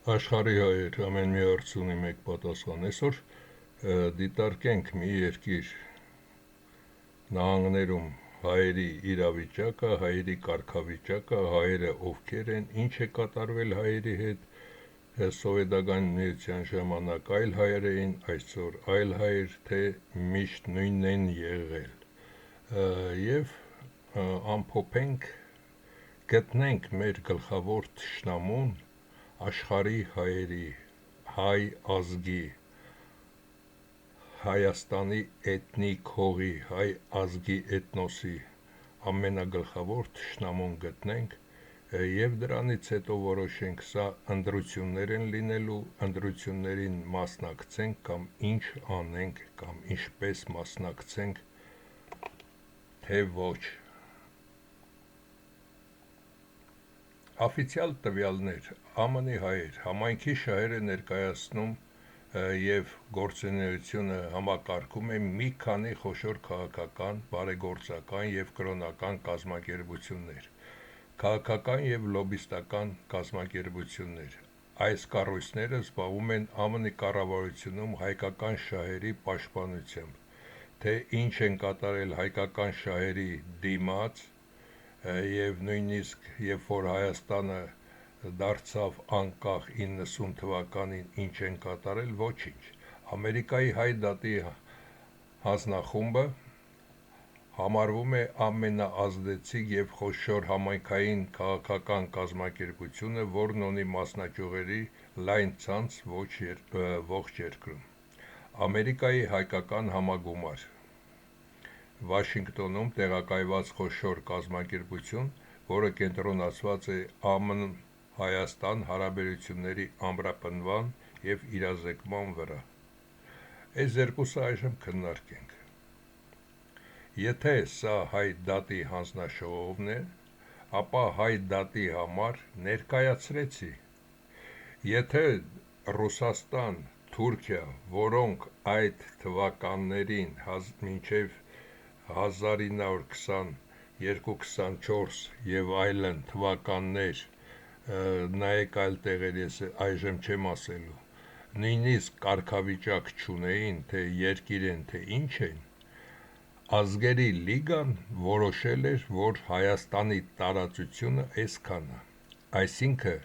Աշխարհի հայեր ամեն մի հարց ունի մեկ պատասխան։ Այսօր դիտարկենք մի երկիր նահանգներում հայերի իրավիճակը, հայերի կարգավիճակը, հայերը ովքեր են, ինչ է կատարվել հայերի հետ, սովետական միության ժամանակ այլ հայեր էին, այսօր այլ հայեր, թե միշտ նույնն են եղել։ Եվ ամփոփենք, գտնենք մեր գլխավոր թշնամուն աշխարհի հայերի, հայ ազգի, Հայաստանի էթնիկ հողի, հայ ազգի էթնոսի ամենագլխավոր թշնամուն գտնենք և դրանից հետո որոշենք սա ընտրություններ են լինելու, ընտրություններին մասնակցենք կամ ինչ անենք կամ ինչպես մասնակցենք, թե ոչ։ Օֆիցիալ տվյալներ ԱՄՆ հայեր համայնքի շահերը ներկայացնում և գործունեությունը համակարգում է մի քանի խոշոր քաղաքական, բարեգործական և կրոնական կազմակերպություններ, քաղաքական և լոբբիստական կազմակերպություններ։ Այս կառույցները զբաղվում են ԱՄՆ կառավարությունում հայկական շահերի պաշտպանությամբ, թե ինչ են կատարել հայկական շահերի դիմաց, և նույնիսկ երբ որ Հայաստանը դարձավ անկախ 90 թվականին ինչ են կատարել, ոչինչ։ Ամերիկայի հայ դատի հանձնախումբը համարվում է ամենաազդեցիկ և խոշոր համայնքային քաղաքական կազմակերպությունը, որն ունի մասնաճյուղերի լայն ցանց ողջ երկրում։ Ամերիկայի հայկական համագումար Վաշինգտոնում տեղակայված խոշոր կազմակերպություն, որը կենտրոնացված է ԱՄՆ-Հայաստան հարաբերությունների ամրապնդման և իրազեկման վրա։ Այս երկուսը այժմ քննարկենք։ Եթե սա հայ դատի հանձնաժողովն է, ապա հայ դատի համար ներկայացրեցի։ Եթե Ռուսաստան, Թուրքիա, որոնք այդ թվականներին մինչև 1922-24 և այլն թվականներ, նայեք այլ տեղեր, ես այժմ չեմ ասելու, նույնիսկ կարգավիճակ չունեին, թե երկիր են, թե ինչ են, Ազգերի լիգան որոշել էր, որ Հայաստանի տարածությունը այսքան է։ Այսինքն,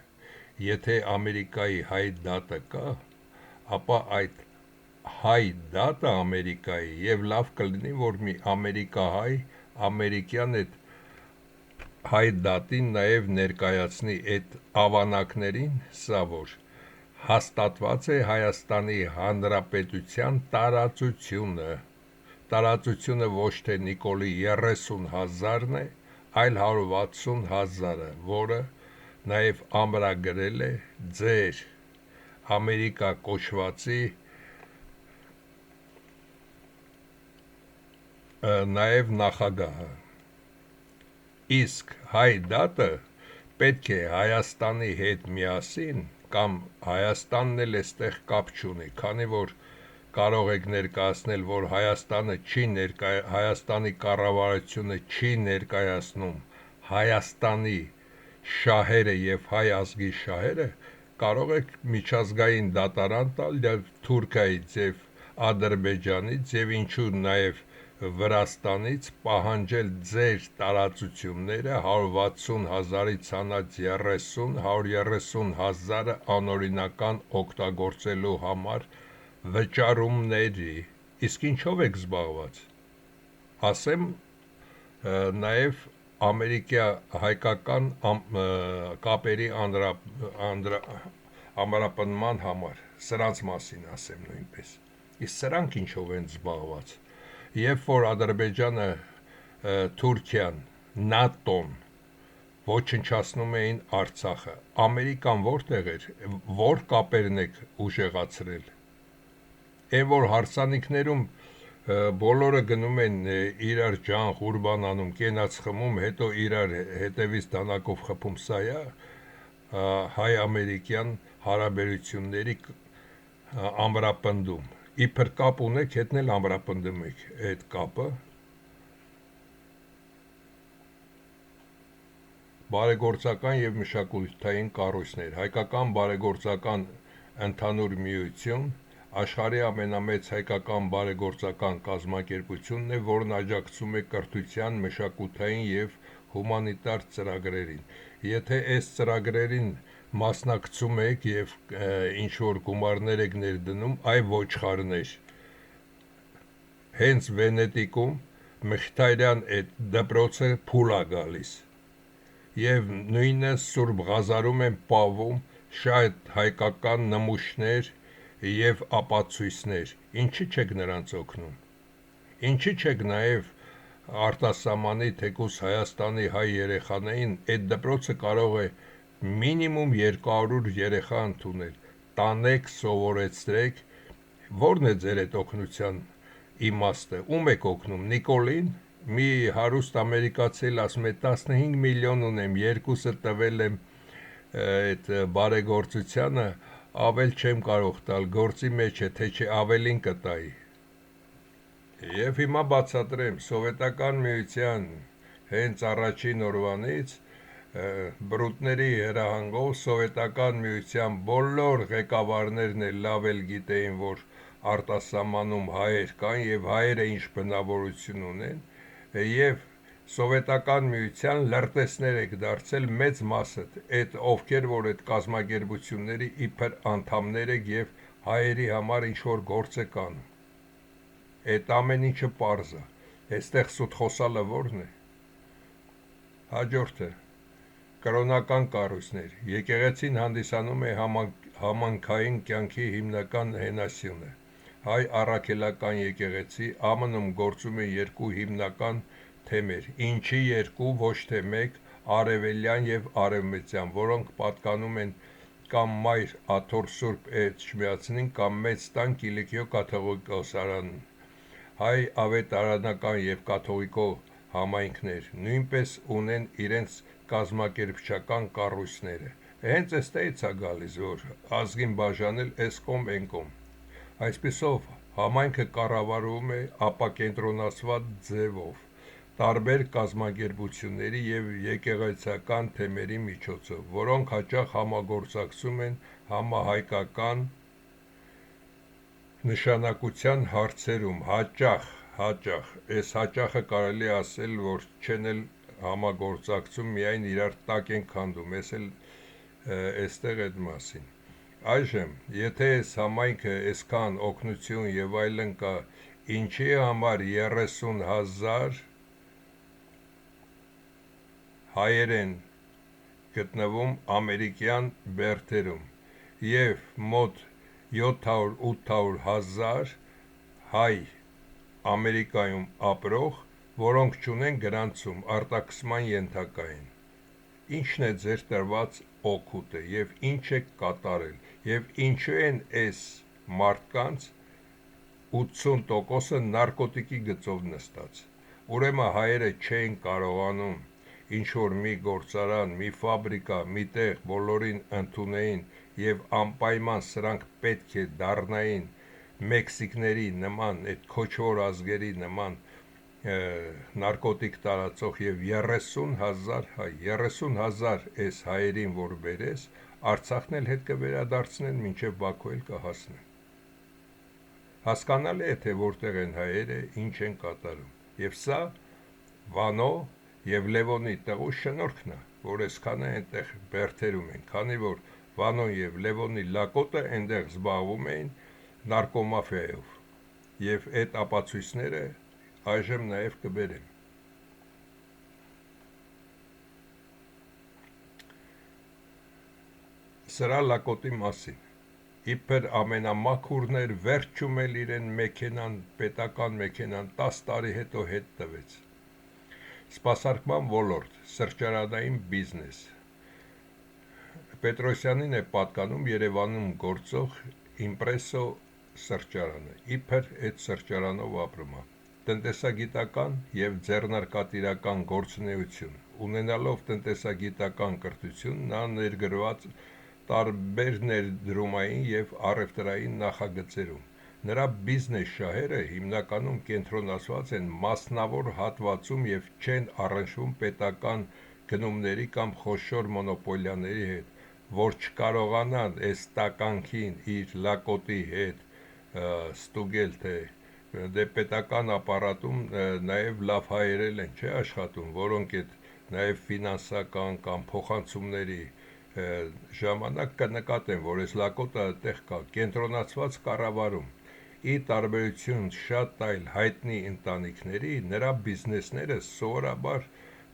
եթե Ամերիկայի հայ դատը կա, ապա այդ հայ դատը Ամերիկայի և լավ կլինի, որ մի ամերիկահայ ամերիկյան այդ հայ դատին նաև ներկայացնի այդ ավանակներին, սա որ հաստատված է Հայաստանի Հանրապետության տարածությունը ոչ թե Նիկոլի 30,000-ն է, այլ 160,000-ը, որը նաև ամրագրել է ձեր Ամերիկա կոչվածի նաև նախագահը։ Իսկ հայ դատը պետք է Հայաստանի հետ միասին կամ Հայաստանն էլ այստեղ կապ չունի, քանի որ կարող եք ներկայացնել, որ Հայաստանի կառավարությունը չի ներկայացնում Հայաստանի շահերը և հայ ազգի շահերը, կարող եք միջազգային դատարան տալ և Թուրքիայից և Ադրբեջանից և ինչու նաև Վրաստանից պահանջել ձեր տարածությունները 160,000-ից հանած 130,000-ը անօրինական օգտագործելու համար վճարումների։ Իսկ ինչով եք զբաղված։ Ասեմ նաև ամերիկյան-հայկական կապերի ամրապնդման համար, սրանց մասին ասեմ նույնպես։ Իսկ սրանք ինչով են զբաղված։ Երբ որ Ադրբեջանը, Թուրքիան, ՆԱՏՕ-ն ոչնչացնում էին Արցախը, Ամերիկան որտեղ էր, որ կապերն եք ուժեղացրել։ Այն որ հարսանիքներում բոլորը գնում են իրար ջան ղուրբան անում, կենաց խմում, հետո իրար հետևից դանակով խփում, սա է հայ-ամերիկյան հարաբերությունների ամրապնդում։ Իբր կապ ունեք, հետն էլ ամրապնդում եք այդ կապը։ բարեգործական և մշակութային կառույցներ, Հայկական բարեգործական ընդհանուր միություն աշխարհի ամենամեծ հայկական բարեգործական կազմակերպությունն է, որն աջակցում է կրթության, մշակութային և հումանիտար ծրագրերին։ Եթե այս ծրագրերին մասնակցում եք և ինչ-որ գումարներ եք ներդնում, այ ոչխարներ, հենց Վենետիկում Մխիթարյան այդ դպրոցը փուլ է գալիս և նույնը Սուրբ Ղազարում են պահվում շատ հայկական նմուշներ և ապացույցներ, ինչի չեք նրանց օգնում, ինչի չեք նաև արտասահմանի թեկուզ Հայաստանի հայ երեխաներին, այդ դպրոցը կարող է մինիմում 200 երեխա ընդունել, տանեք, սովորեցրեք, որն է ձեր այդ օգնության իմաստը, ում եք օգնում, Նիկոլին, մի հարուստ ամերիկացի ասում է 15 միլիոն ունեմ, երկուսը տվել եմ այդ բարեգործությանը, ավել չեմ կարող տալ, գործի մեջ է, թե չէ ավելին կտայի։ Եվ հիմա բացատրեմ, Սովետական միության հենց առաջին օրվանից բրուտների հրահանգով Սովետական միության բոլոր ղեկավարներն էլ լավ էլ գիտեին, որ արտասահմանում հայեր կան և հայերը ինչ բնավորություն ունեն, և Սովետական միության լրտեսներ եք դարձել մեծ մասը, այդ ովքեր որ այդ կազմակերպությունների իբր անդամներ եք և հայերի համար ինչ-որ գործ եք անում։ Այդ ամեն ինչը պարզ է, այստեղ սուտ խոսալը որն է։ Հաջորդը կրոնական կառույցներ, եկեղեցին հանդիսանում է համայնքային կյանքի հիմնական հենասյունը։ Հայ առաքելական եկեղեցի ԱՄՆ-ում գործում է երկու հիմնական թեմեր, ինչի երկու, ոչ թե մեկ, արևելյան և արևմտյան, որոնք պատկանում են կամ Մայր Աթոռ Սուրբ Էջմիածնին, կամ Մեծ Տան Կիլիկիո կաթողիկոսարանին։ Հայ ավետարանական և կաթողիկո համայնքներ նույնպես ունեն իրենց կազմակերպչական կառույցները։ Հենց այստեղից է գալիս, որ ազգին բաժանել էս կողմ, էն կողմ։ Այսպիսով համայնքը կառավարվում է ապակենտրոնացված ձևով, տարբեր կազմակերպությունների և եկեղեցական թեմերի միջոցով, որոնք հաճախ համագործակցում են համահայկական նշանակության հարցերում, հաճախ, այս հաճախը կարելի է ասել, որ չեն էլ համագործակցում, միայն իրար տակ են քանդում, ես էլ այստեղ այդ մասին։ Այժմ, եթե այս համայնքը այսքան օգնություն և այլն կա, ինչի համար 30,000 հայեր են գտնվում ամերիկյան բերդերում և մոտ 700-800 հազար հայ Ամերիկայում ապրող, որոնք չունեն գրանցում, արտաքսման ենթակա են։ Ինչն է ձեր տրված օգուտը և ինչ եք կատարել և ինչու են այս մարդկանց 80%-ը նարկոտիկի գծով նստած։ Ուրեմն հայերը չեն կարողանում ինչ-որ մի գործարան, մի ֆաբրիկա, մի տեղ բոլորին ընդունեին և անպայման սրանք պետք է դառնային մեքսիկների նման, այդ քոչվոր ազգերի նման նարկոտիկ տարածող և 30,000 հայ, 30,000 այս հայերին որ բերես, Արցախն էլ հետ կվերադարձնեն, մինչև Բաքու էլ կհասնեն։ Հասկանալի է, թե որտեղ են հայերը, ինչ են կատարում։ Եվ սա Վանո և Լևոնի տղու շնորհքն է, որ այսքանը այնտեղ բերդերում են, քանի որ Վանոն և Լևոնի լակոտը այնտեղ զբաղվում էին նարկոմաֆիայով, և այդ ապացույցները այժմ նաև կբերեմ։ Սրա լակոտի մասին, իբր ամենամաքուրն էր, վերջում էլ իրեն մեքենան, պետական մեքենան 10 տարի հետո հետ տվեց։ Սպասարկման ոլորտ, սրճարանային բիզնես, Պետրոսյանին է պատկանում Երևանում գործող Իմպրեսո սրճարանը, իբր այդ սրճարանով ապրում է։ Տնտեսագիտական և ձեռնարկատիրական գործունեություն, ունենալով տնտեսագիտական կրթություն, նա ներգրաված տարբեր ներդրումային և առևտրային նախագծերում։ Նրա բիզնես շահերը հիմնականում կենտրոնացված են մասնավոր հատվածում և չեն առնչվում պետական գնումների կամ խոշոր մոնոպոլիաների հետ, որ չկարողանան այս տականքին իր լակոտի հետ ստուգել, թե դե պետական ապարատում նաև լավ հայերել են չէ աշխատում, որոնք այդ նաև ֆինանսական կամ փոխանցումների ժամանակ կնկատեն, որ այս լակոտը այդտեղ կա կենտրոնացված կառավարում։ Ի տարբերություն շատ այլ հայտնի ընտանիքների, նրա բիզնեսները սովորաբար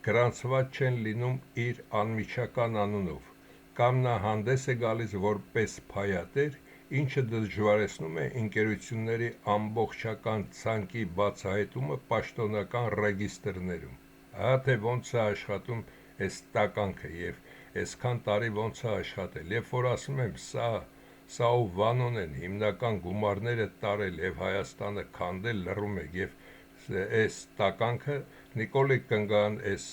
գրանցված չեն լինում իր անմիջական անունով, կամ նա հանդես է գալիս որպես փայատեր, ինչը դժվարեցնում է ընկերությունների ամբողջական ցանկի բացահայտումը պաշտոնական ռեգիստրներում։ Ահա թե ոնց է աշխատում այս տականքը եւ այսքան տարի ոնց է աշխատել։ Երբ որ ասում եմ սա ու Վանոն են հիմնական գումարները տարել եւ Հայաստանը քանդել լռում է եւ այս տականքը Նիկոլի կնգան այս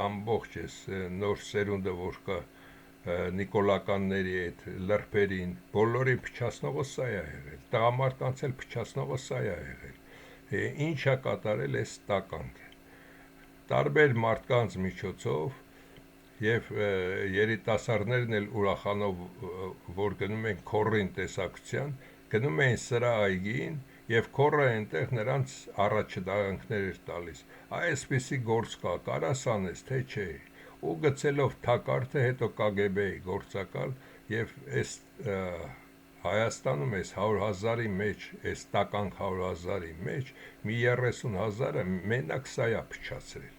ամբողջ այս նոր սերունդը որ կա նիկոլականների այդ լրբերին բոլորին փչացնողը սա է եղել, տղամարդկանց էլ փչացնողը սա է եղել։ Ինչ է կատարել այս տականքը տարբեր մարդկանց միջոցով եւ երիտասարդներն էլ ուրախանով որ գնում են քորին տեսակցության, գնում էին սրա այգին եւ քորը այնտեղ նրանց առաջադրանքներ էր տալիս։ Այսպիսի գործ կա, կարաս անես, թե չէ։ Ու գցելով թակարդը հետո KGB-ի գործակալ եւ այս Հայաստանում այս 100,000-ի մեջ, այս տականք 100,000-ի մեջ մի 30,000-ը մենակ սա է փչացրել։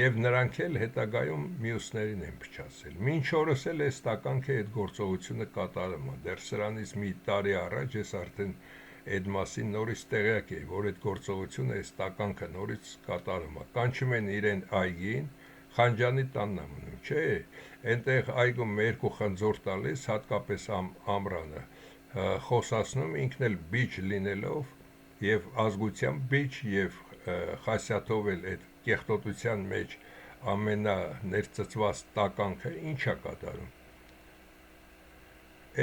Եվ նրանք էլ հետագայում մյուսներին են փչացրել։ Մինչ օրս էլ այս տականքի այդ գործողությունը կատարում է։ Դեռ սրանից մի տարի առաջ ես արդեն այդ մասին նորից տեղյակ էի, որ այդ գործողությունը այս տականքը նորից կատարում է։ Կանչում են իրեն այգին, Խանջանի տանն է մնում, չէ, այնտեղ այգում երկու խնձոր տալիս, հատկապես ամռանը, խոսացնում ինքն էլ բիճ լինելով եւ ազգությամբ բիճ եւ խասյաթով էլ այդ կեղտոտության մեջ ամենաներծծված տականքը ինչա կատարում։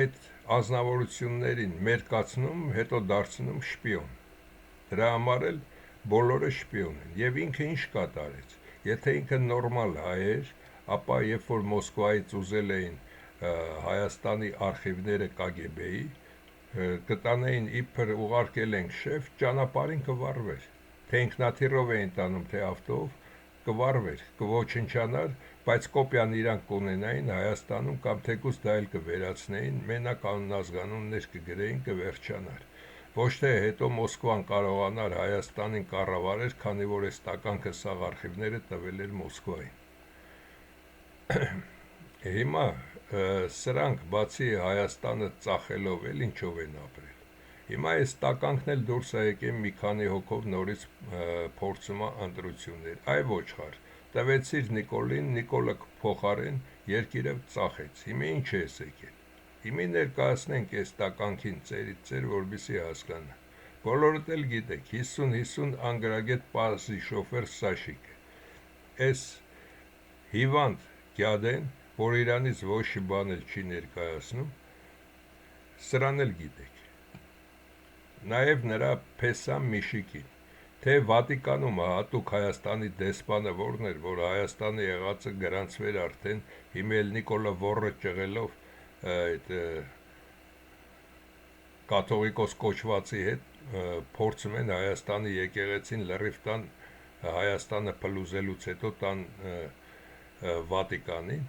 Այդ ազնվորություններին մերկացնում, հետո դարձնում շպիոն։ Դրա համար էլ բոլորը շպիոն են։ Եվ ինքը ինչ կատարեց։ Եթե ինքը նորմալ հայ էր, ապա երբ որ Մոսկվայից ուզել էին Հայաստանի արխիվները KGB-ի, կտանեին իբր ուղարկել ենք շեֆ, ճանապարհին կվառվեր։ Թե ինքնաթիռով էին տանում, թե ավտոով, կվառվեր, կոչնչանար, բայց կոպիան իրանք կունենային Հայաստանում կամ թեկուզ դա էլ կվերացնեին, մենակ անունազգանուններ կգրեին, կվերջանար։ Ոչ թե հետո Մոսկվան կարողանար Հայաստանին կառավարել, քանի որ այս տականքը սաղ արխիվները տվել էր Մոսկվային։ Հիմա սրանք բացի Հայաստանը ծախելով էլ ինչով են ապրել։ Հիմա այս տականքն էլ դուրս է եկել մի քանի հոգով նորից փորձում է ընտրություններ։ Այ ոչխար, տվեցիր Նիկոլին, Նիկոլը փոխարեն երկիրը ծախեց։ Հիմա ինչ է եկել։ Հիմա ներկայացնենք այս տականքին ծերից ծեր, որպեսզի հասկանա։ Բոլորդ էլ գիտեք, 50-50 անգրագետ պասի շոֆեր Սաշիկը։ Այս հիվանդ գյադեն, որ Իրանից ոչ մի բան էլ չի ներկայացնում, սրան էլ գիտեք։ Նաև նրա Փեսամ Միշիկին, թե Վատիկանում հատուկ Հայաստանի դեսպանը որն էր, որ Հայաստանը եղածը գրանցվեր արդեն, հիմա էլ Նիկոլը Վոռը ճղելով այդ կաթողիկոս կոչվածի հետ փորձում են Հայաստանի եկեղեցին լրիվ տան Հայաստանը փլուզելուց հետո տան Վատիկանին,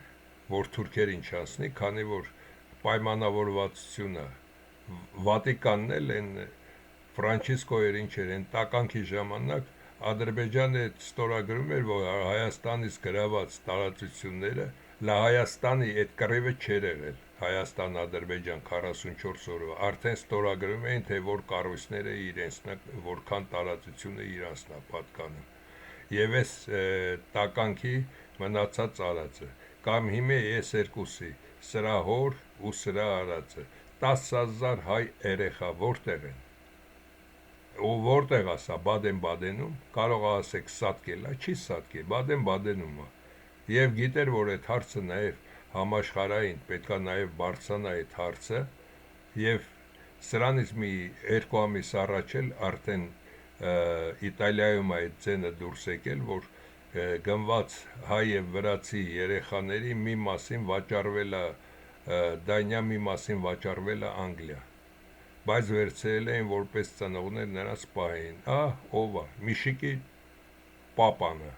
որ թուրքերին չանցնի, քանի որ պայմանավորվածությունը Վատիկանն էլ են Ֆրանչիսկոյեր ինչ էր, են տականքի ժամանակ Ադրբեջանը ստորագրում էր, որ Հայաստանից գրաված տարածությունները Հայաստանի այդ կռիվը չէր եղել, Հայաստան-Ադրբեջան 44 օրը, արդեն ստորագրում էին, թե որ կառույցները իրենցն է, որքան տարածությունը իրանցն է պատկանում։ Եվ այս տականքի մնացած արածը, կամ հիմա ես երկուսի, սրա հոր ու սրա արածը, 10,000 հայ երեխա որտեղ են։ Ու որտեղ է սա, Բադեն-Բադենում, կարող է ասեք սատկել է, չի սատկել, Բադեն-Բադենում է։ Եվ գիտեր, որ այդ հարցը նաև համաշխարհային պետք է նաև բարձրանա այդ հարցը, եւ սրանից մի 2 ամիս առաջ էլ արդեն Իտալիայում այդ ձենը դուրս եկել, որ գնված հայ եւ վրացի երեխաների մի մասին վաճառվել է Դանիա, մի մասին վաճառվել է Անգլիա, բայց վերցրել էին որպես ծնողներ նրանց պահեին, ով է, Միշիկի պապանը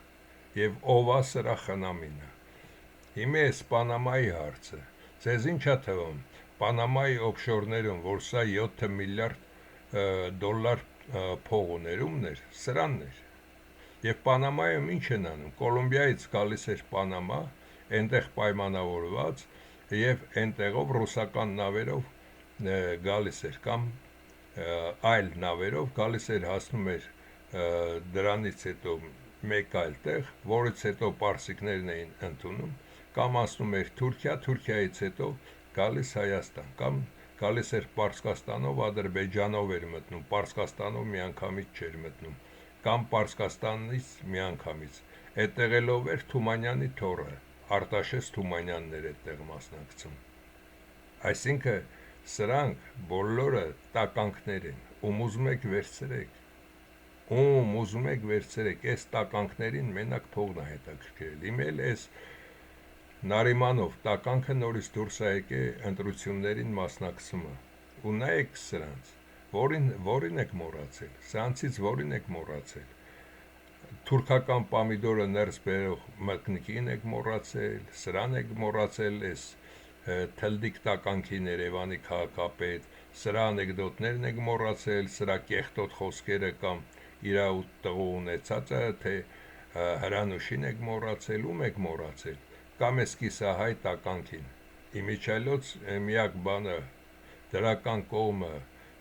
եւ ով է սրա խնամինը։ Հիմա էս Պանամայի հարցը, ձեզ ինչա թվում, Պանամայի օֆշորներում, որ սա 7 միլիարդ դոլար փող ուներումներ, սրանն էր։ Եվ Պանամայում ինչ են անում, Կոլումբիայից գալիս էր Պանամա, այնտեղ պայմանավորված եւ այնտեղով ռուսական նավերով գալիս էր կամ այլ նավերով գալիս էր, հասնում էր դրանից հետո մեկ այլ տեղ, որից հետո պարսիկներն էին ընդունում, կամ ասնում էր Թուրքիա, Թուրքիայից հետո գալիս Հայաստան, կամ գալիս էր Պարսկաստանով, Ադրբեջանով էր մտնում, Պարսկաստանով միանգամից չէր մտնում, կամ Պարսկաստանից միանգամից։ Այդտեղ ելով էր Թումանյանի թոռը, Արտաշես Թումանյանն էր այդտեղ մասնակցում։ Այսինքն սրանք բոլորը տականքներ են, ում ուզում եք վերցրեք, ում ուզում եք վերցրեք, այս տականքներին մենակ փողն է հետաքրքրել։ Իմ էլ այս Նարիմանով տականքը նորից դուրս է եկել ընտրություններին մասնակցումը, ու նայեք սրանց, որին եք մոռացել, սրանցից որին եք մոռացել, թուրքական պամիդորը ներս բերող մկնիկին եք մոռացել, սրան եք մոռացել, այս թլդիկ տականքին Երևանի քաղաքապետ, սրա անեկդոտներն եք մոռացել, սրա կեղտոտ խոսքերը կամ իրա տղու ունեցածը, թե Հրանուշին եք մոռացել, ում եք մոռացել, կամ այս կիսահայ տականքին։ Իմիջիայլոց միակ բանը դրական կողմը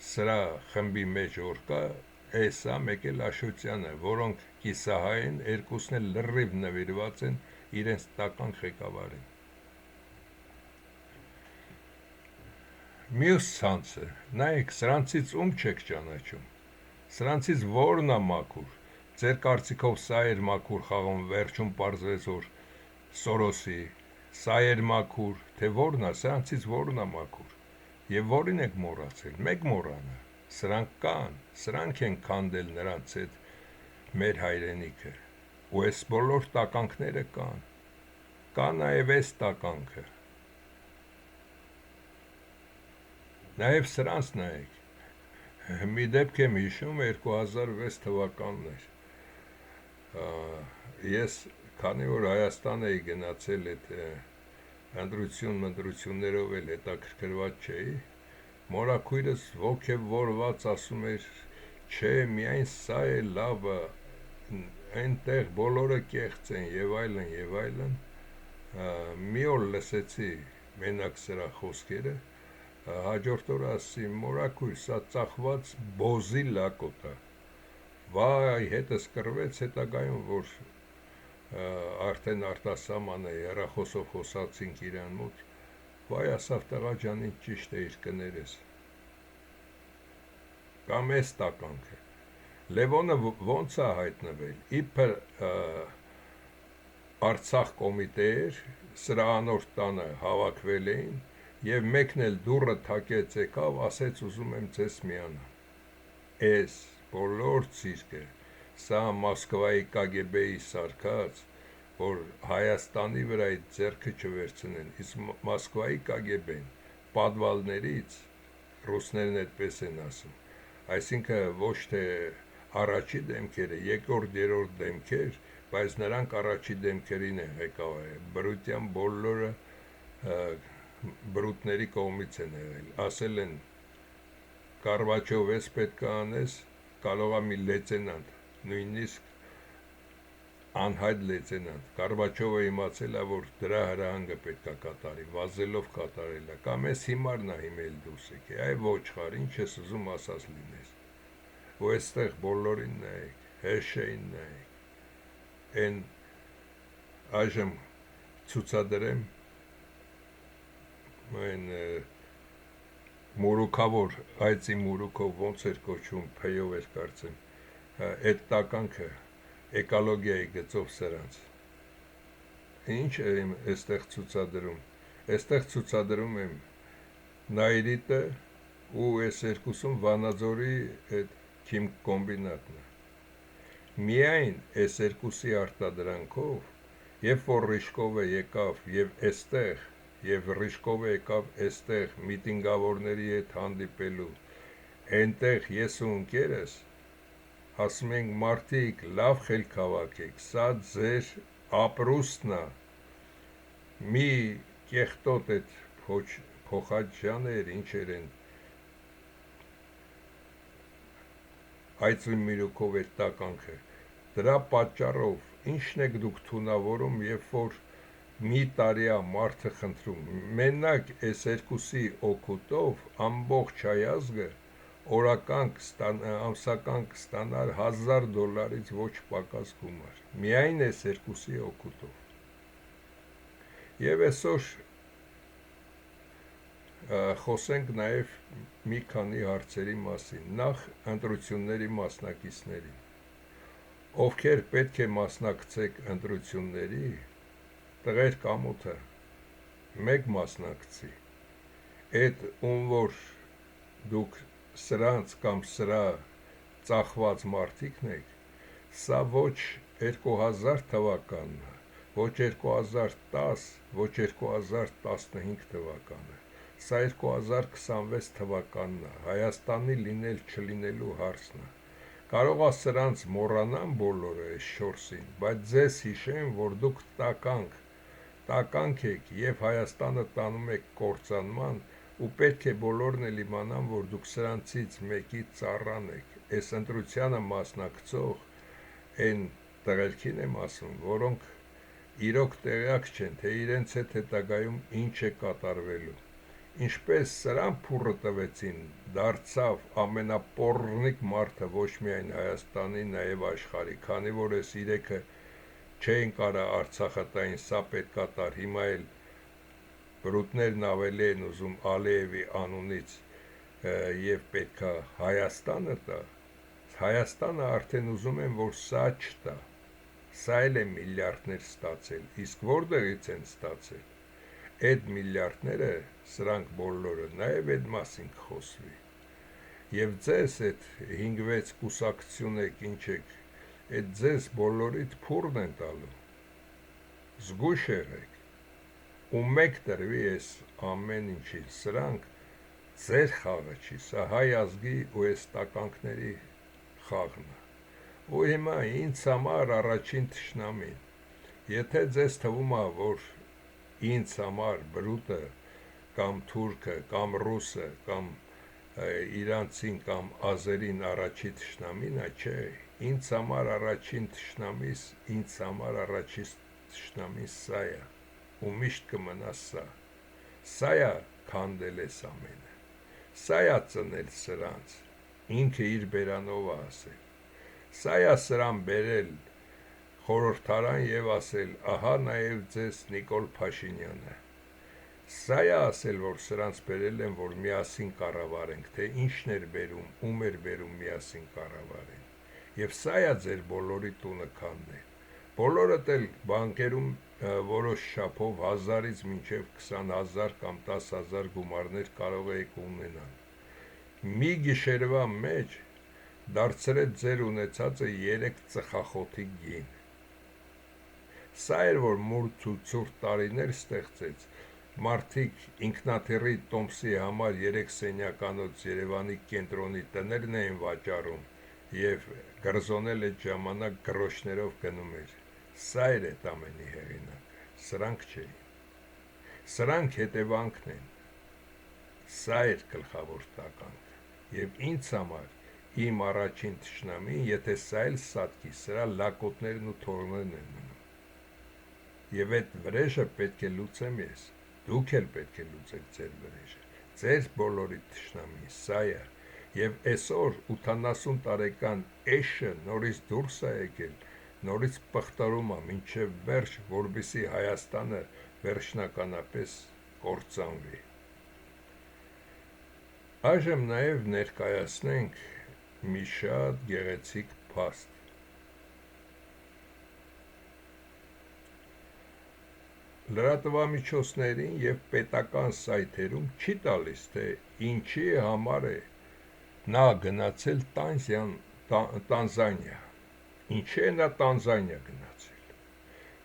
սրա խմբի մեջ որ կա, էսա մեկ էլ Աշոտյանը, որոնք կիսահայ են, երկուսն էլ լրիվ նվիրված են իրենց տական ղեկավարին։ Մյուս ցանցը, նայեք, սրանցից ում չեք ճանաչում, սրանցից որն է մաքուր, ձեր կարծիքով սա էր մաքուր խաղում, վերջում պարզվեց, որ Սորոսի, սա էր մաքուր, թե որն է, սրանցից որն է մաքուր, եւ որին եք մոռացել, մեկ մոռանը, սրանք կան, սրանք են քանդել նրանց հետ մեր հայրենիքը, ու այս բոլոր տականքները կան, կա նաեւ այս տականքը, նաեւ սրանց նայեք, մի դեպք եմ հիշում 2006 թվականն էր, ես քանի որ Հայաստան էի գնացել այդ ընտրություններով էլ հետաքրքրված չէի, մորաքույրս ոգևորված ասում էր, չէ, միայն սա է լավը, այնտեղ բոլորը կեղծ են եւ այլն, մի օր լսեցի մենակ սրա խոսքերը, հաջորդ օր ասի, մորաքույր, սա ծախված բոզի լակոտ է, վայ, հետս կռվեց հետագայում, որ արդեն արտասահմանը հեռախոսով խոսացինք իրան մոտ, վայ, ասավ տղա ջան, ինչ ճիշտ է իր կներես, կամ այս տականքը, Լևոնը ոնց է հայտնվել, իբր Արցախ կոմիտե էր, սրա անորդ տանը հավաքվել էին, եւ մեկն էլ դուռը թակեց եկավ, ասեց ուզում եմ ձեզ միանալ, այս բոլոր ցիրկը, սա Մոսկվայի KGB-ի սարքած, որ Հայաստանի վրա այդ ձեռքը չվերցնեն, իսկ Մոսկվայի KGB-ն պատվալներից ռուսներն այդպես են ասում, այսինքն ոչ թե առաջի դեմքերը, երկրորդ, երրորդ դեմքեր, բայց նրանք առաջի դեմքերին են ղեկավարել, բրության բոլորը բրութների կողմից են եղել, ասել են Կարվաչով ես պետք է անես, կարող է մի լեյտենանտ, նույնիսկ անհայտ լեյտենանտ, Կարվաչովը իմացել է, որ դրա հրահանգը պետք է կատարի, վազելով կատարել է, կամ ես հիմարն է հիմել դուրս եկե, այ ոչխար, ինչ ես ուզում ասած լինես, ու այստեղ բոլորին նայեք, հեշեին նայեք, են այժմ ցուցադրեմ այն մուրուքավոր, այծի մուրուքով ոնց էր կոչվում, փեյով էր կարծեմ, այդ տականքը էկոլոգիայի գծով սրանց, ինչ եմ այստեղ ցուցադրում, այստեղ ցուցադրում եմ Նայրիտը ու այս երկուսում Վանաձորի այդ քիմկոմբինատն է, Միայն այս երկուսի արտադրանքով, երբ որ Ռիժկովը եկավ եւ այստեղ, եւ Ռիժկովը եկավ այստեղ միտինգավորների հետ հանդիպելու, այնտեղ ես ու ընկերս ասում ենք մարդիկ լավ խելք հավաքեք, սա ձեր ապրուստն է, մի կեղտոտ այդ փոխաջաներ ինչեր են այծի միրուքով այդ տականքը, դրա պատճառով ինչն եք դուք թունավորում, երբ որ մի տարիա մարդը խնդրում, մենակ այս երկուսի օգուտով ամբողջ հայազգը ամսական կստանար $1000 ոչ պակաս գումար, միայն այս երկուսի օգուտով, եւ այսօր խոսենք նաև մի քանի հարցերի մասին, նախ ընտրությունների մասնակիցներին, ովքեր պետք է մասնակցեք ընտրությունների, տղեր կամոթը մեկ մասնակցի, այդ ում որ դուք սրանց կամ սրա ծախված մարդիկն եք, սա ոչ 2000 թվականն է, ոչ 2010, ոչ 2015 թվականը, սա 2026 թվականն է, Հայաստանի լինել չլինելու հարցն է, կարող է սրանց մոռանան բոլորը այս 4-ին, բայց ձեզ հիշեն, որ դուք տականք եք և Հայաստանը տանում եք կործանման ու պետք է բոլորն էլ իմանան, որ դուք սրանցից մեկի ծառան եք, այս ընտրությանը մասնակցող այն տղերքին եմ ասում, որոնք իրոք տեղյակ չեն, թե իրենց հետ հետագայում ինչ է կատարվելու, ինչպես սրան փուռը տվեցին, դարձավ ամենապոռնիկ մարդը ոչ միայն Հայաստանի, նաև աշխարհի, քանի որ այս իրեքը չէին կարա Արցախը տային, սա պետքա տար, հիմա էլ բրուտներն ավելի են ուզում Ալիևի անունից եւ պետքա Հայաստանը տա, Հայաստանը արդեն ուզում են, որ սա չտա, սա էլ է միլիարդներ ստացել, իսկ որտեղից են ստացել, այդ միլիարդները սրանք բոլորը, նաև այդ մասին կխոսվի, եւ ձեզ այդ 5-6 կուսակցություն եք, ինչ եք, այդ ձեզ բոլորիդ փուրն են տալու, զգույշ եղեք, ու մեկ տրվի այս ամեն ինչի, սրանք ձեր խաղը չի, սա հայ ազգի ու այս տականքների խաղն է, ու հիմա ինձ համար առաջին թշնամին, եթե ձեզ թվում է, որ ինձ համար բրուտը, կամ թուրքը, կամ ռուսը, կամ իրանցին կամ ազերին առաջի թշնամին է, չէ, ինձ համար առաջին թշնամիս, ինձ համար առաջին թշնամին սա է, ու միշտ կմնա սա է քանդել ես ամենը, սա է ծնել սրանց, ինքը իր բերանով է ասել, սա է սրան բերել խորհրդարան եւ ասել, ահա նաեւ ձեզ Նիկոլ Փաշինյանը, սա է ասել, որ սրանց բերել են, որ միասին կառավարենք, թե ինչն էր բերում, ում էր բերում միասին կառավարեն, եւ սա է ձեր բոլորի տունը քանդել, բոլորդ էլ բանկերում որոշ շափով 1000-ից մինչև 20000 կամ 10000 գումարներ կարող եք ունենալ, մի գիշերվա մեջ դարձրեց ձեր ունեցածը 3 ծխախոտի գին, սա էր, որ մուրդ ու ցուրտ տարիներ ստեղծեց, մարդիկ ինքնաթիռի տոմսի համար 3 սենյականոց Երևանի կենտրոնի տներն էին վաճառում եւ գրզոնել այդ ժամանակ գրոշներով գնում էր, սա էր այդ ամենի հեղինակը, սրանք չէին, սրանք հետևանքն են, սա էր գլխավոր տականքը եւ ինձ համար իմ առաջին թշնամին, եթե սա էլ սատկի, սրա լակոտներն ու թորներն են մնում եւ այդ վրեժը պետք է լուծեմ ես, դուք էլ պետք է լուծեք ձեր վրեժը, ձեր բոլորի թշնամին սա է, եւ այսօր 80 տարեկան էշը նորից դուրս է եկել, նորից պղտարում է մինչև վերջ, որպեսզի Հայաստանը վերջնականապես կործանվի։ Այժմ նաեւ ներկայացնենք մի շատ գեղեցիկ փաստ։ Լրատվամիջոցներին եւ պետական սայթերում չի տալիս, թե ինչի համար է նա գնացել Տանզանիա, Ինչի է նա Տանզանիա գնացել։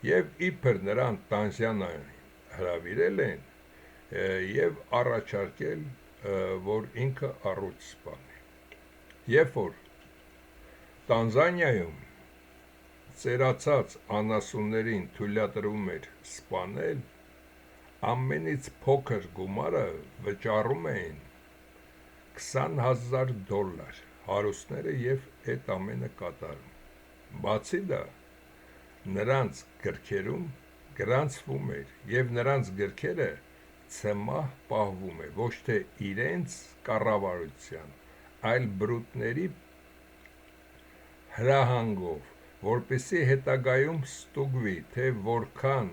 Եվ իբր նրան Տանզանիան հրավիրել են եւ առաջարկել, որ ինքը առողջ սպանի։ Երբ որ Տանզանիայում ծերացած անասուններին թույլատրվում էր սպանել, ամենից փոքր գումարը վճարում էին $20,000 հարուստները եւ այդ ամենը կատարում։ Բացի դա, նրանց գրքերում գրանցվում էր եւ նրանց գրքերը ցմահ պահվում է ոչ թե իրենց կառավարության, այլ բրուտների հրահանգով, որպեսզի հետագայում ստուգվի, թե որքան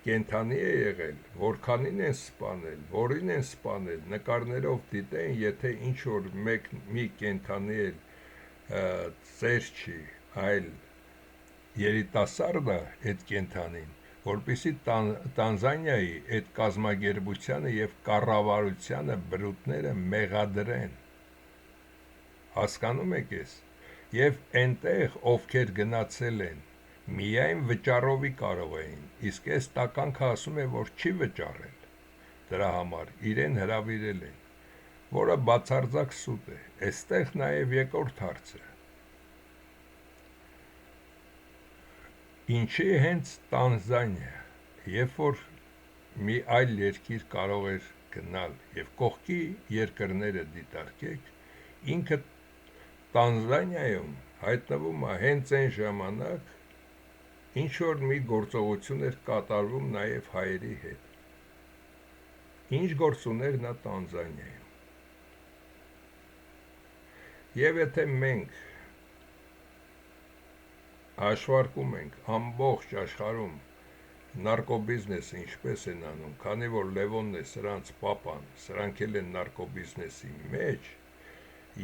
կենդանի է եղել, որքանին են սպանել, որին են սպանել, նկարներով դիտեն, եթե ինչ-որ մի կենդանի էլ ծեր չի, այլ երիտասարդ է այդ կենդանին, որպեսզի Տանզանիայի այդ կազմակերպությանը եւ կառավարությանը բրուտները մեղադրեն։ Հասկանում եք ես։ Եվ այնտեղ ովքեր գնացել են, միայն վճարովի կարող էին, իսկ այս տականքը ասում է, որ չի վճարել, դրա համար իրեն հրավիրել են, որը բացարձակ սուտ է։ Այստեղ նաև երկրորդ հարցը, ինչի հենց Տանզանիա, երբ որ մի այլ երկիր կարող էր գնալ եւ կողքի երկրները դիտարկեք, ինքը Տանզանիայում հայտնվում է հենց այն ժամանակ, ինչ որ մի գործողություն էր կատարվում նաև հայերի հետ։ Ինչ գործ ուներ նա Տանզանիայում։ Եվ եթե մենք հաշվարկում ենք ամբողջ աշխարհում նարկոբիզնեսը ինչպես են անում, քանի որ Լևոնն է սրանց պապան, սրանք էլ են նարկոբիզնեսի մեջ,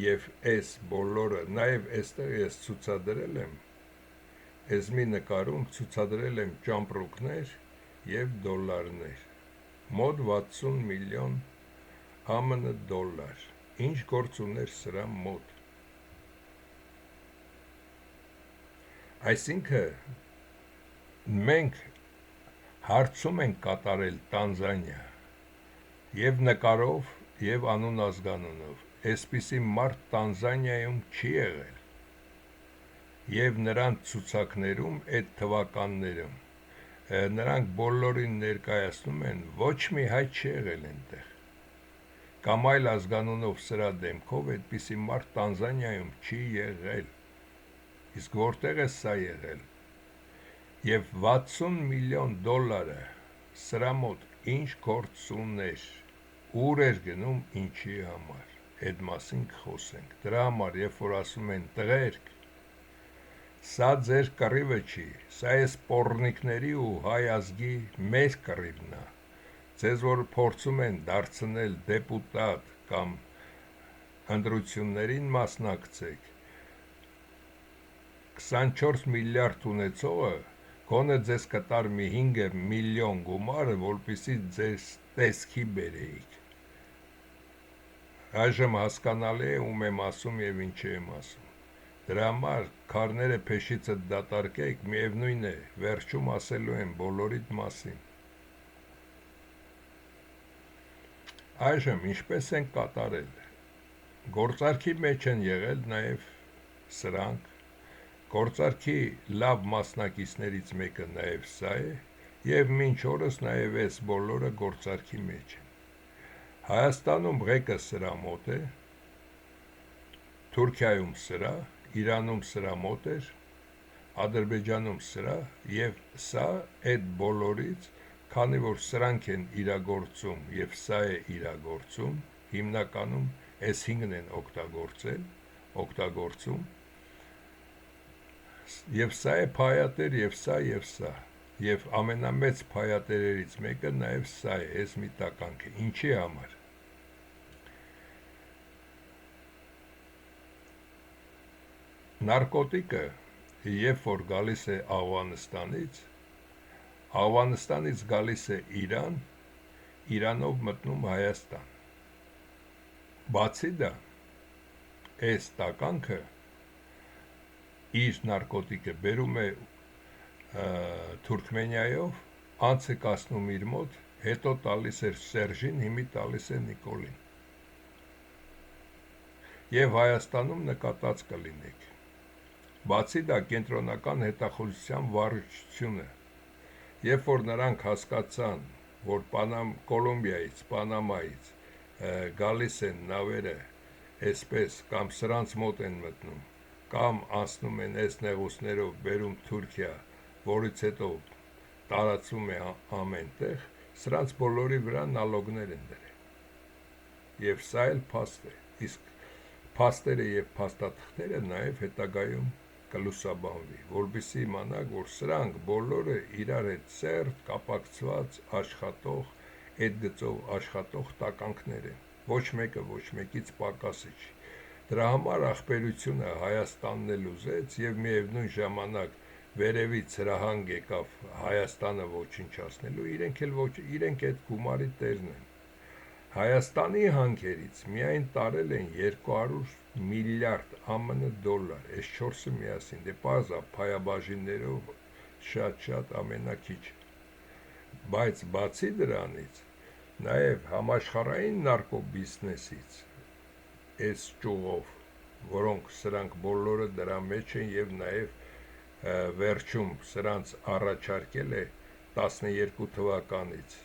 եւ այս բոլորը, նաև այստեղ ես ցուցադրել եմ, այս մի նկարում ցուցադրել եմ ճամպրուկներ եւ դոլարներ, մոտ 60 միլիոն ԱՄՆ դոլար, ինչ գործ ուներ սրա մոտ։ Այսինքն մենք հարցում ենք կատարել Տանզանիա եւ նկարով եւ անուն ազգանունով, այսպիսի մարդ Տանզանիայում չի եղել եւ նրանց ցուցակներում այդ թվականներում նրանք բոլորին ներկայացնում են, ոչ մի հայ չի եղել այնտեղ, կամ այլ ազգանունով սրա դեմքով այդպիսի մարդ Տանզանիայում չի եղել, իսկ որտեղ է սա եղել, եւ 60 միլիոն դոլարը սրա մոտ ինչ գործ ուներ, ուր էր գնում, ինչի համար, այդ մասին կխոսենք, դրա համար, երբ որ ասում են տղերք, սա ձեր կռիվը չի, սա այս պոռնիկների ու հայ ազգի մեր կռիվն է, ձեզ որ փորձում են դարձնել դեպուտատ կամ ընտրություններին մասնակցեք, 24 միլիարդ ունեցողը գոնե ձեզ կտար մի 5 միլիոն գումարը, որպեսզի ձեզ տեսքի բերեիք։ Այժմ հասկանալի է ում եմ ասում եւ ինչ եմ ասում։ Դրա համար քարները փեշիցը դատարկեք, միևնույն է, վերջում ասելու եմ բոլորիդ մասին։ Այժմ ինչպես են կատարել։ Գործարքի մեջ են եղել նաեւ սրանք, գործարքի լավ մասնակիցներից մեկը նաև սա է, եւ մինչ օրս նաև այս բոլորը գործարքի մեջ են։ Հայաստանում ղեկը սրա մոտ է, Թուրքիայում սրա, Իրանում սրա մոտ էր, Ադրբեջանում սրա, եւ սա այդ բոլորից, քանի որ սրանք են իրագործում եւ սա է իրագործում, հիմնականում այս 5-ն են օգտագործում, եւ սա է փայատեր եւ սա, եւ ամենամեծ փայատերերից մեկը նաեւ սա է, այս մի տականքը, ինչի համար։ Նարկոտիկը, երբ որ գալիս է Աֆղանստանից գալիս է Իրան, Իրանով մտնում Հայաստան։ Բացի դա, այս տականքը իր նարկոտիկը բերում է Թուրքմենիայով, անց է կասնում իր մոտ, հետո տալիս էր Սերժին, հիմի տալիս է Նիկոլին։ Եվ Հայաստանում նկատած կլինեք։ Բացի դա կենտրոնական հետախուզության վարչությունը, երբ որ նրանք հասկացան, որ Կոլումբիայից, Պանամայից գալիս են նավերը այսպես կամ սրանց մոտ են մտնում, կամ անցնում են այս նեղուցներով բերում Թուրքիա, որից հետո տարածվում է ամեն տեղ, սրանց բոլորի վրա նալոգներ են դրել։ Եվ սա էլ փաստ է, իսկ փաստերը եւ փաստաթղթերը նաեւ հետագայում կլուսաբանվի, որպեսզի իմանաք, որ սրանք բոլորը իրար հետ ծերտ կապակցված աշխատող, այդ գծով աշխատող տականքներ են, ոչ մեկը ոչ մեկից պակասը չի։ Դրա համար ախպերությունը Հայաստանն էլ ուզեց եւ միևնույն ժամանակ վերևից հրահանգ եկավ Հայաստանը ոչնչացնելու, իրենք այդ գումարի տերն են։ Հայաստանի հանքերից միայն տարել են 200 միլիարդ ԱՄՆ դոլար, այս 4-ը միասին, դե պարզա փայաբաժիններով շատ ամենակիչ։ Բայց բացի դրանից, նաև համաշխարհային նարկոբիզնեսից, այս ճյուղով, որոնք սրանք բոլորը դրա մեջ են եւ նաև վերջում սրանց առաջարկել է 12 թվականից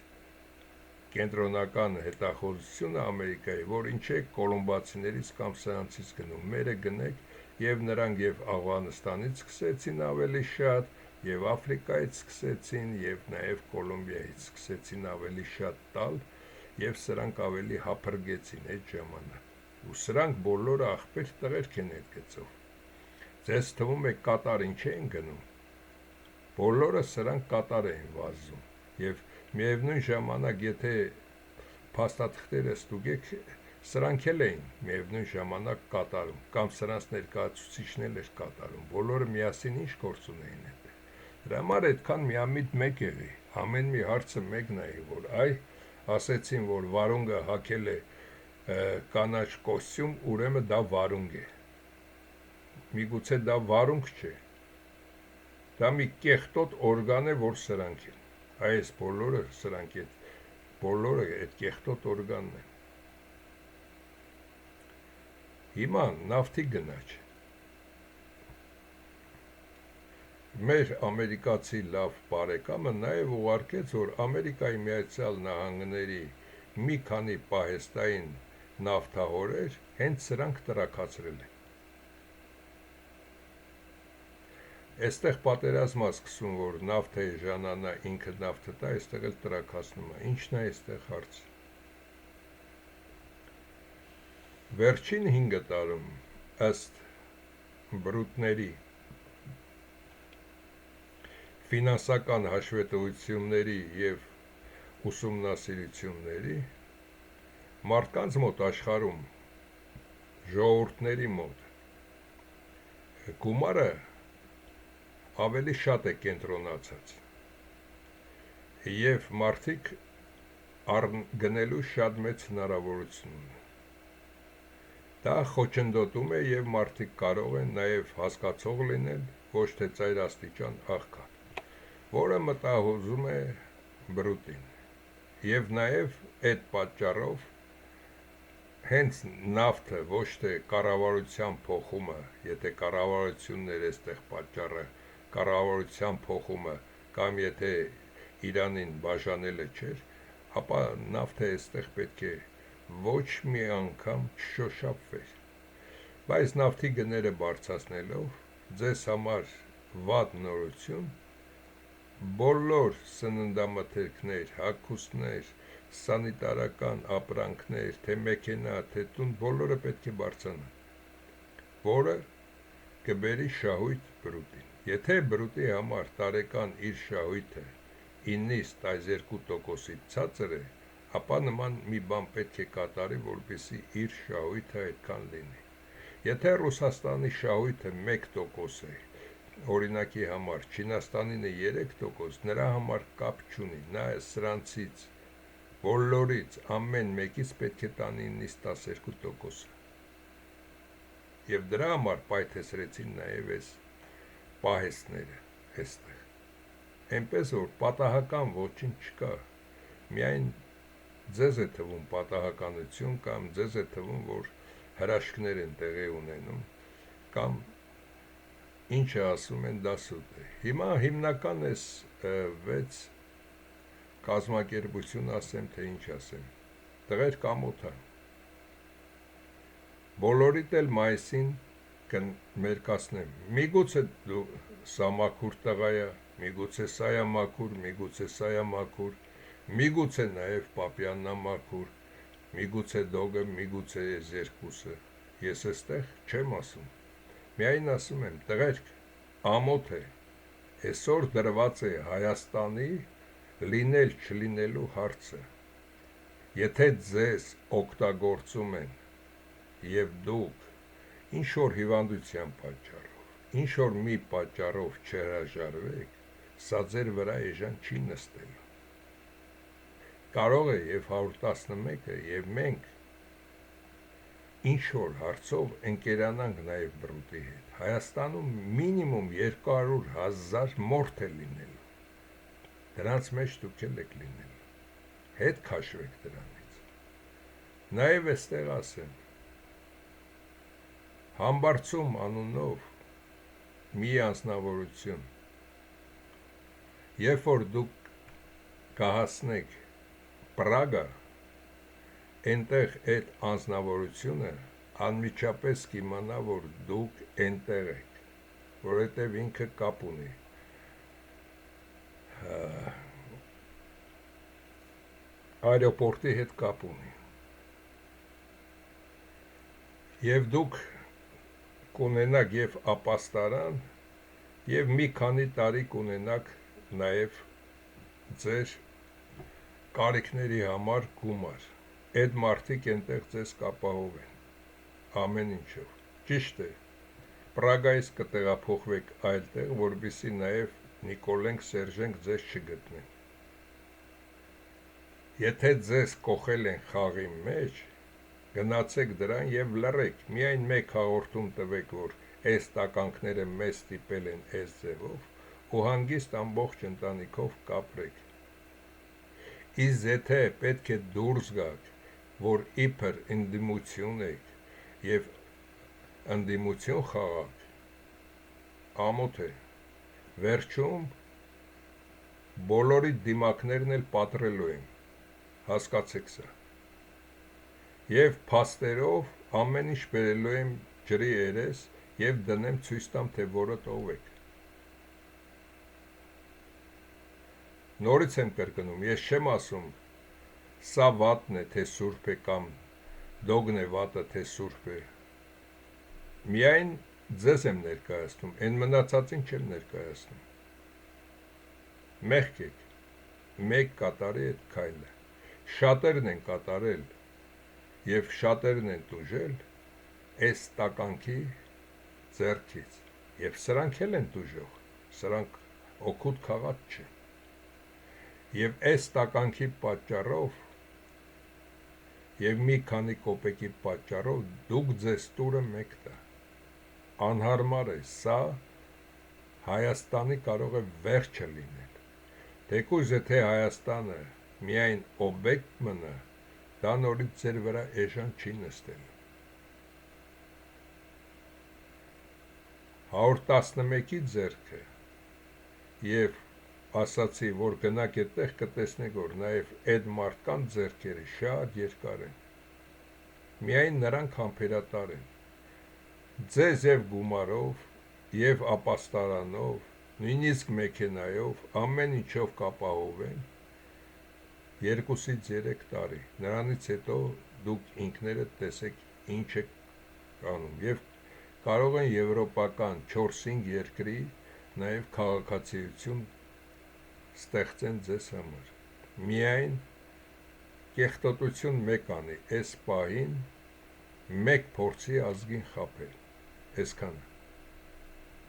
կենտրոնական հետախուզությունը Ամերիկայի, որ ինչ է կոլումբացիներից կամ սրանցից գնում, մերը գնեք, եւ նրանք եւ Աֆղանստանից սկսեցին ավելի շատ, եւ Աֆրիկայից սկսեցին, եւ նաեւ Կոլումբիայից սկսեցին ավելի շատ տալ, եւ սրանք ավելի հափրկեցին այդ ժամանակ։ Ու սրանք բոլորը ախպեր տղերք են այդ գծով։ Ձեզ թվում է կատար ինչ են գնում։ Բոլորը սրանք կատար են վազում, եւ միևնույն ժամանակ, եթե փաստաթղթերը ստուգեք, սրանք էլ էին միևնույն ժամանակ կատարում, կամ սրանց ներկայացուցիչն էլ էր կատարում, բոլորը միասին ինչ գործ ունեին այդ։ Դրա համար այդքան միամիտ մեկ եղի, ամեն մի հարցը մեկն է, որ ասեցին, որ վարունգը հագել է կանաչ կոստյում, ուրեմն դա վարունգ է։ Միգուցե դա վարունգ չէ։ Դա մի կեղտոտ օրգան է, որ սրանք են։ Այս բոլորը սրանք են, բոլորը այդ կեղտոտ օրգանն են։ Հիմա նավթի գնաչ։ Մեր ամերիկացի լավ բարեկամը նաև ուղարկեց, որ Ամերիկայի Միացյալ Նահանգների մի քանի պահեստային նավթահորեր հենց սրանք տրաքացրել են։ Այստեղ պատերազմա սկսում, որ նավթը էժանանա, ինքը նավթը տա, այստեղ էլ տրաքացնում է։ Ինչն է այստեղ հարցը։ Վերջին 5 տարում ըստ բրուտների ֆինանսական հաշվետվությունների եւ ուսումնասիրությունների մարդկանց մոտ աշխարհում ժողովուրդների մոտ գումարը ավելի շատ է կենտրոնացած եւ մարդիկ գնելու շատ մեծ հնարավորություն ունեն։ Դա խոչընդոտում է եւ մարդիկ կարող են նաեւ հասկացող լինել, ոչ թե ծայրաստիճան աղքատ, որը մտահոգում է բրուտին։ Եվ նաեւ այդ պատճառով հենց նավթը ոչ թե կառավարության փոխումը, եթե կառավարությունն էր այստեղ պատճառը, կառավարության փոխումը կամ եթե Իրանին բաժանելը չէր, ապա նավթը այստեղ պետք է ոչ մի անգամ չշոշափվեր։ Բայց նավթի գները բարձրացնելով ձեզ համար վատ նորություն, բոլոր սննդամթերքներ, հագուստներ, սանիտարական ապրանքներ, թե մեքենա, թե տուն, բոլորը պետք է բարձրանան, որը կբերի շահույթ բրուտին։ Եթե բրուտի համար տարեկան իր շահույթը 9-ից 12%-ից ցածր է, ապա նման մի բան պետք է կատարի, որպեսզի իր շահույթը այդքան լինի։ Եթե Ռուսաստանի շահույթը 1% է, օրինակի համար Չինաստանինը 3%, նրա համար կապ չունի, նա սրանցից բոլորից ամեն մեկից պետք է տանի 9-ից 12%։ Եվ դրա համար պայթեցրեցին նաև այս պահեստները այստեղ, այնպես որ պատահական ոչինչ չկա, միայն ձեզ է թվում պատահականություն կամ ձեզ է թվում, որ հրաշքներ են տեղի ունենում, կամ ինչը ասում են դա սուտ է։ Հիմա հիմնական էս 6 կազմակերպություն ասեմ, թե ինչ ասեմ, տղեր կամոթա, բոլորիդ էլ մայիսին կմերկացնեմ, միգուցե դու սա մաքուր տղա է, միգուցե սա է մաքուր, միգուցե սա է մաքուր, միգուցե նաև Պապյանն է մաքուր, միգուցե դոգը, միգուցե ես երկուսը, ես էստեղ չեմ ասում, միայն ասում եմ, տղերք, ամոթ է, այսօր դրված է Հայաստանի լինել չլինելու հարցը, եթե ձեզ օգտագործում են և դուք ինչ-որ հիվանդության պատճառով, ինչ-որ մի պատճառով չհրաժարվեք, սա ձեր վրա էժան չի նստելու, կարող է և 111-ը և մենք ինչ-որ հարցով ընկերանանք նաև բրուտի հետ, Հայաստանում մինիմում 200,000 մորթ է լինելու, դրանց մեջ դուք էլ եք լինելու, հետ քաշվեք դրանից, նաև էստեղ ասեմ, Համբարձում անունով մի անձնավորություն, երբ որ դուք կհասնեք Պրագա, այնտեղ այդ անձնավորությունը անմիջապես կիմանա, որ դուք այնտեղ եք, որովհետև ինքը կապ ունի այրոպորտի հետ կապ ունի, և դուք կունենաք և ապաստարան, և մի քանի տարի կունենաք նաև ձեր կարիքների համար գումար, այդ մարդիկ այնտեղ ձեզ կապահովեն, ամեն ինչով, ճիշտ է, Պրագայից կտեղափոխվեք այլ տեղ, որպեսզի նաև Նիկոլենք Սերժենք ձեզ չգտնեն, եթե ձեզ կոխել են խաղի մեջ, գնացեք դրան և լռեք, միայն մեկ հաղորդում տվեք, որ այս տականքները մեզ ստիպել են այս ձևով, ու հանգիստ ամբողջ ընտանիքով կապրեք, իսկ եթե պետք է դուրս գաք, որ իբր ընդդիմություն եք և ընդդիմություն խաղաք, ամոթ է, վերջում բոլորի դիմակներն էլ պատռելու են, հասկացեք սա, և փաստերով ամեն ինչ բերելու եմ ջրի երես և դնեմ ցույց տամ, թե որդ ով եք, նորից եմ կրկնում, ես չեմ ասում, սա վատն է, թե սուրբ է կամ դոգն է վատը, թե սուրբ է, միայն ձեզ եմ ներկայացնում, այն մնացածին չեմ ներկայացնում, մեղք եք, մեկ կատարի այդ քայլը, շատերն են կատարել և շատերն են տուժել այս տականքի ձեռքից, և սրանք էլ են տուժող, սրանք օգուտ քաղաք չեն, և այս տականքի պատճառով և մի քանի կոպեկի պատճառով դուք ձեզ տուրը մեկ տա, անհարմար է, սա Հայաստանի կարող է վերջը լինել, թեկուզ եթե Հայաստանը միայն օբյեկտ մնա, դա նորից ձեր վրա էժան չի նստելու, 111-ի ձեռքը և ասացի, որ գնաք այդտեղ կտեսնեք, որ նաև այդ մարդկանց ձեռքերը շատ երկար են, միայն նրանք համբերատար են, ձեզ և գումարով, և ապաստարանով, նույնիսկ մեքենայով, ամեն ինչով կապահովեն 2-ից 3 տարի, նրանից հետո դուք ինքներդ տեսեք ինչ եք անում, և կարող են եվրոպական 4-5 երկրի նաև քաղաքացիություն ստեղծեն ձեզ համար, միայն կեղտոտություն մեկ անի, այս պահին մեկ փորձի ազգին խաբել, այսքանը